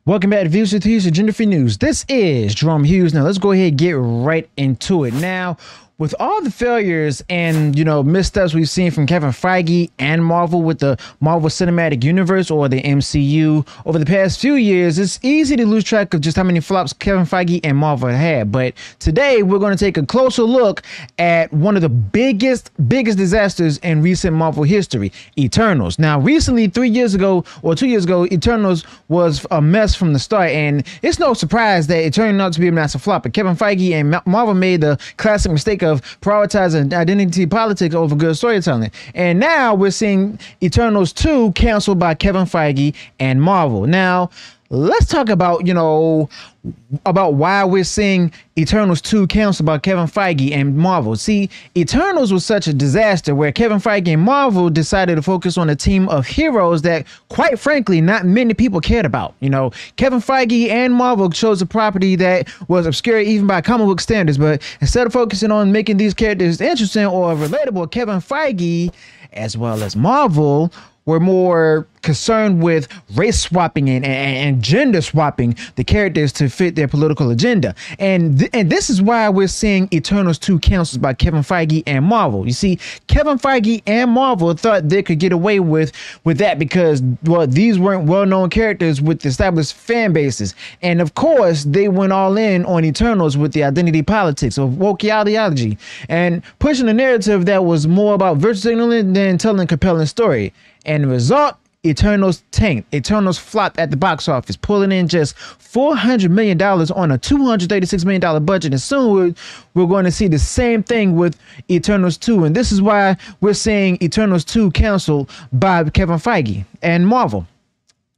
Welcome back to Views with Hughes, Agenda Free News. This is Jerome Hughes. Now let's go ahead and get right into it. Now, with all the failures and missteps we've seen from Kevin Feige and Marvel with the Marvel Cinematic Universe, or the MCU, over the past few years, it's easy to lose track of just how many flops Kevin Feige and Marvel had. But today we're going to take a closer look at one of the biggest disasters in recent Marvel history, Eternals. Now, recently, 2 years ago, Eternals was a mess from the start, and it's no surprise that it turned out to be a massive flop. But Kevin Feige and Marvel made the classic mistake of prioritizing identity politics over good storytelling. And now we're seeing Eternals 2 canceled by Kevin Feige and Marvel. Now, let's talk about, about why we're seeing Eternals 2 canceled by Kevin Feige and Marvel. See, Eternals was such a disaster where Kevin Feige and Marvel decided to focus on a team of heroes that, quite frankly, not many people cared about. Kevin Feige and Marvel chose a property that was obscure even by comic book standards, but instead of focusing on making these characters interesting or relatable, Kevin Feige, as well as Marvel, were more concerned with race swapping and gender swapping the characters to fit their political agenda. And this is why we're seeing Eternals 2 canceled by Kevin Feige and Marvel. You see, Kevin Feige and Marvel thought they could get away with that because, well, these weren't well-known characters with established fan bases. And of course, they went all in on Eternals with the identity politics of woke ideology and pushing a narrative that was more about virtue signaling than telling a compelling story. And the result, Eternals tanked. Eternals flopped at the box office, pulling in just $400 million on a $236 million budget. And soon we're going to see the same thing with Eternals 2. And this is why we're seeing Eternals 2 canceled by Kevin Feige and Marvel.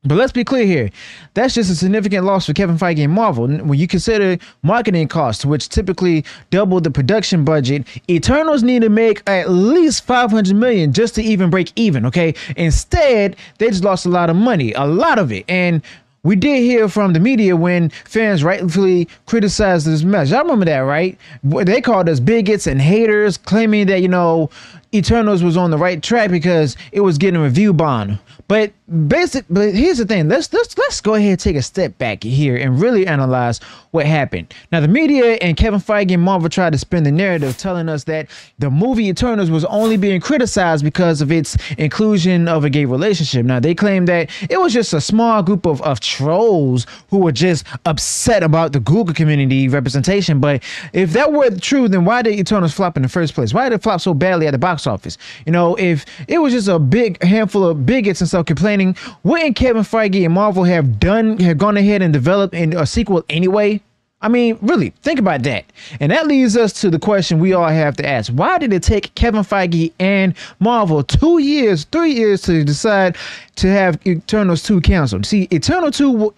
But let's be clear here. That's just a significant loss for Kevin Feige and Marvel. When you consider marketing costs, which typically double the production budget, Eternals need to make at least $500 million just to even break even, okay? Instead, they just lost a lot of money, a lot of it. And we did hear from the media when fans rightfully criticized this mess. Y'all remember that, right? They called us bigots and haters, claiming that, Eternals was on the right track because it was getting a review bond. But here's the thing. Let's go ahead and take a step back here and really analyze what happened. Now, the media and Kevin Feige and Marvel tried to spin the narrative, telling us that the movie Eternals was only being criticized because of its inclusion of a gay relationship. Now, they claimed that it was just a small group of trolls who were just upset about the Google community representation. But if that were true, then why did Eternals flop in the first place? Why did it flop so badly at the box office? If it was just a big handful of bigots and stuff complaining, wouldn't Kevin Feige and Marvel have gone ahead and developed a sequel anyway? I mean, really, think about that. And that leads us to the question we all have to ask. Why did it take Kevin Feige and Marvel 3 years to decide to have Eternals 2 canceled? See, Eternals 2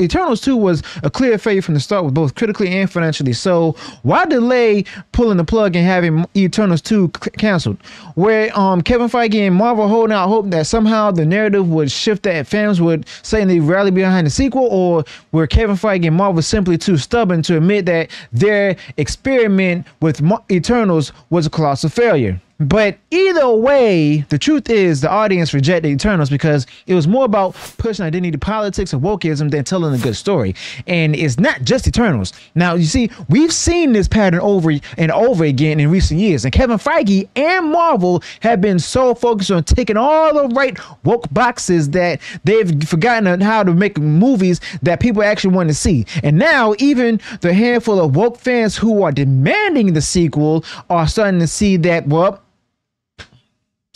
was a clear failure from the start, with both critically and financially. So why delay pulling the plug and having Eternals 2 canceled? Where Kevin Feige and Marvel holding out hope that somehow the narrative would shift, that fans would say they rally behind the sequel, or were Kevin Feige and Marvel simply too stubborn to admit that their experiment with Eternals was a colossal failure? But either way, the truth is the audience rejected Eternals because it was more about pushing identity politics and wokeism than telling a good story. And it's not just Eternals. Now, you see, we've seen this pattern over and over again in recent years. And Kevin Feige and Marvel have been so focused on ticking all the right woke boxes that they've forgotten how to make movies that people actually want to see. And now even the handful of woke fans who are demanding the sequel are starting to see that, well,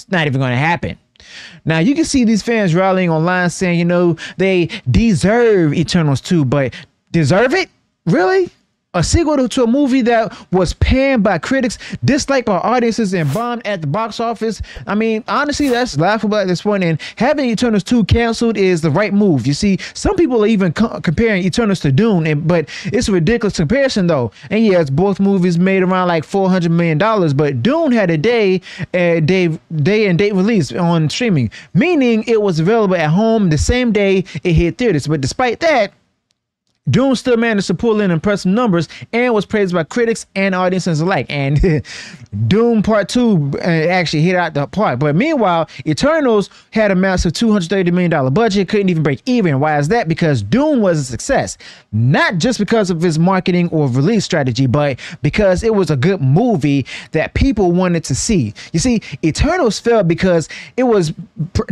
not even going to happen. Now, you can see these fans rallying online saying, they deserve Eternals 2, but deserve it? Really? A sequel to a movie that was panned by critics, disliked by audiences, and bombed at the box office? I mean, honestly, that's laughable at this point, and having Eternals 2 canceled is the right move. You see, some people are even comparing Eternals to Dune, but it's a ridiculous comparison, though. And yes, both movies made around like $400 million, but Dune had a day and date release on streaming, meaning it was available at home the same day it hit theaters. But despite that, Doom still managed to pull in impressive numbers and was praised by critics and audiences alike. And Doom Part 2 actually hit out the park. But meanwhile, Eternals had a massive $230 million budget, couldn't even break even. Why is that? Because Doom was a success. Not just because of its marketing or release strategy, but because it was a good movie that people wanted to see. You see, Eternals failed because it was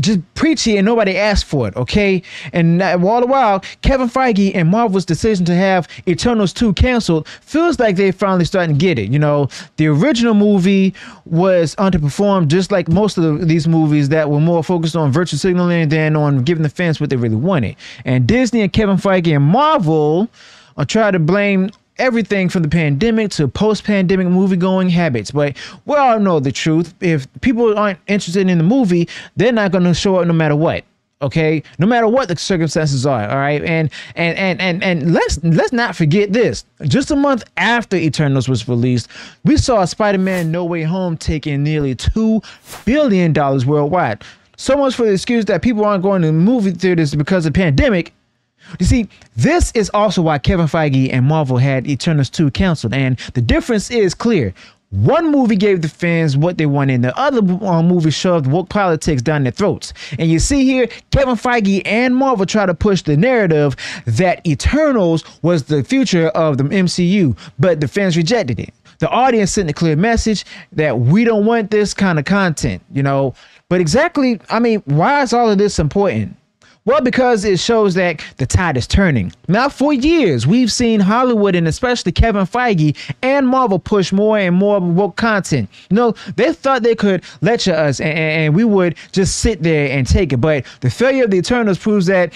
just preachy and nobody asked for it, okay? And all the while, Kevin Feige and Marvel's decision to have Eternals 2 canceled feels like they're finally starting to get it. You know, the original movie was underperformed, just like most of these movies that were more focused on virtue signaling than on giving the fans what they really wanted. And Disney and Kevin Feige and Marvel are trying to blame everything from the pandemic to post-pandemic movie-going habits. But we all know the truth. If people aren't interested in the movie, they're not going to show up no matter what. Okay, no matter what the circumstances are. All right, and let's not forget this. Just a month after Eternals was released, we saw Spider-Man: No Way Home taking nearly $2 billion worldwide. So much for the excuse that people aren't going to movie theaters because of the pandemic. You see, this is also why Kevin Feige and Marvel had Eternals 2 canceled, and the difference is clear. One movie gave the fans what they wanted, and the other movie shoved woke politics down their throats. And you see here, Kevin Feige and Marvel try to push the narrative that Eternals was the future of the MCU, but the fans rejected it. The audience sent a clear message that we don't want this kind of content, you know. But exactly, I mean, why is all of this important? Well, because it shows that the tide is turning. Now, for years, we've seen Hollywood and especially Kevin Feige and Marvel push more and more woke content. You know, they thought they could lecture us and we would just sit there and take it. But the failure of the Eternals proves that,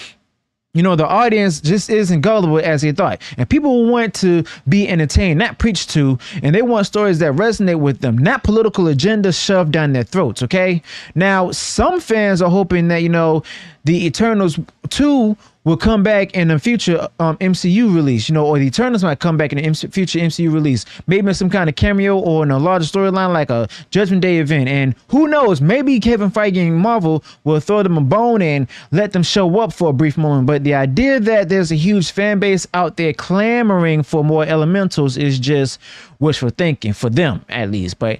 you know, the audience just isn't gullible as they thought. And people want to be entertained, not preached to. And they want stories that resonate with them, not political agendas shoved down their throats, okay? Now, some fans are hoping that, you know, the Eternals 2 will come back in a future MCU release, you know, or the Eternals might come back in a future MCU release, maybe in some kind of cameo or in a larger storyline like a Judgment Day event. And who knows, maybe Kevin Feige and Marvel will throw them a bone and let them show up for a brief moment. But the idea that there's a huge fan base out there clamoring for more Elementals is just wishful thinking for them, at least. But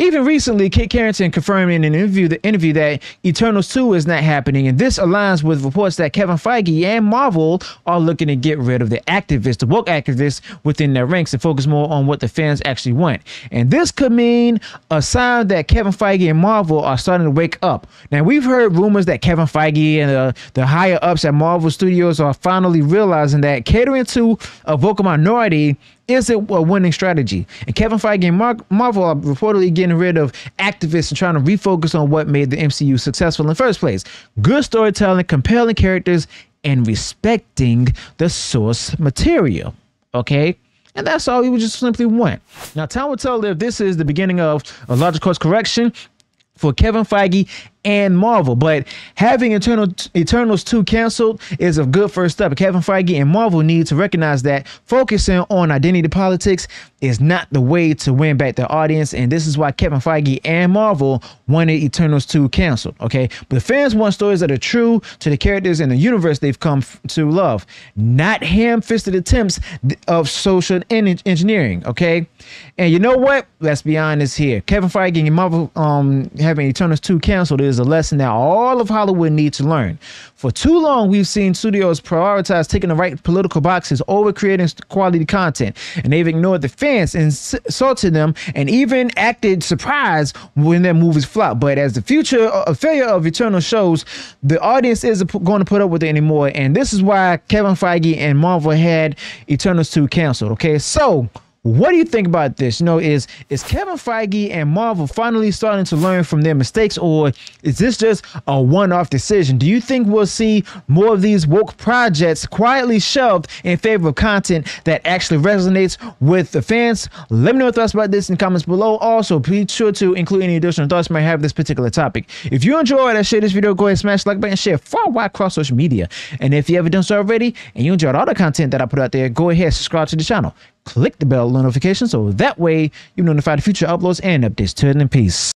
even recently, Kit Harington confirmed in an interview that Eternals 2 is not happening, and this aligns with reports that Kevin Feige and Marvel are looking to get rid of the activists, the woke activists within their ranks, and focus more on what the fans actually want. And this could mean a sign that Kevin Feige and Marvel are starting to wake up. Now, we've heard rumors that Kevin Feige and the higher ups at Marvel Studios are finally realizing that catering to a vocal minority isn't a winning strategy. And Kevin Feige and Marvel are reportedly getting rid of activists and trying to refocus on what made the MCU successful in the first place. Good storytelling, compelling characters, and respecting the source material. Okay? And that's all we would just simply want. Now, time will tell if this is the beginning of a larger course correction for Kevin Feige and Marvel, but having Eternals 2 canceled is a good first step. Kevin Feige and Marvel need to recognize that focusing on identity politics is not the way to win back the audience, and this is why Kevin Feige and Marvel wanted Eternals 2 canceled, okay? But the fans want stories that are true to the characters and the universe they've come to love, not ham-fisted attempts of social engineering, okay? And you know what? Let's be honest here. Kevin Feige and Marvel having Eternals 2 canceled is a lesson that all of Hollywood needs to learn. For too long, we've seen studios prioritize ticking the right political boxes over creating quality content, and they've ignored the fans, insulted them, and even acted surprised when their movies flop. But as the failure of Eternal shows, the audience isn't going to put up with it anymore, and this is why Kevin Feige and Marvel had Eternals 2 canceled. Okay, so what do you think about this? You know, is Kevin Feige and Marvel finally starting to learn from their mistakes, or is this just a one-off decision? Do you think we'll see more of these woke projects quietly shelved in favor of content that actually resonates with the fans? Let me know your thoughts about this in the comments below. Also, be sure to include any additional thoughts you might have this particular topic. If you enjoyed and share this video, go ahead and smash the like button and share far wide across social media. And if you haven't done so already and you enjoyed all the content that I put out there, go ahead and subscribe to the channel. Click the bell notification so that way you're notified of future uploads and updates. To it in peace.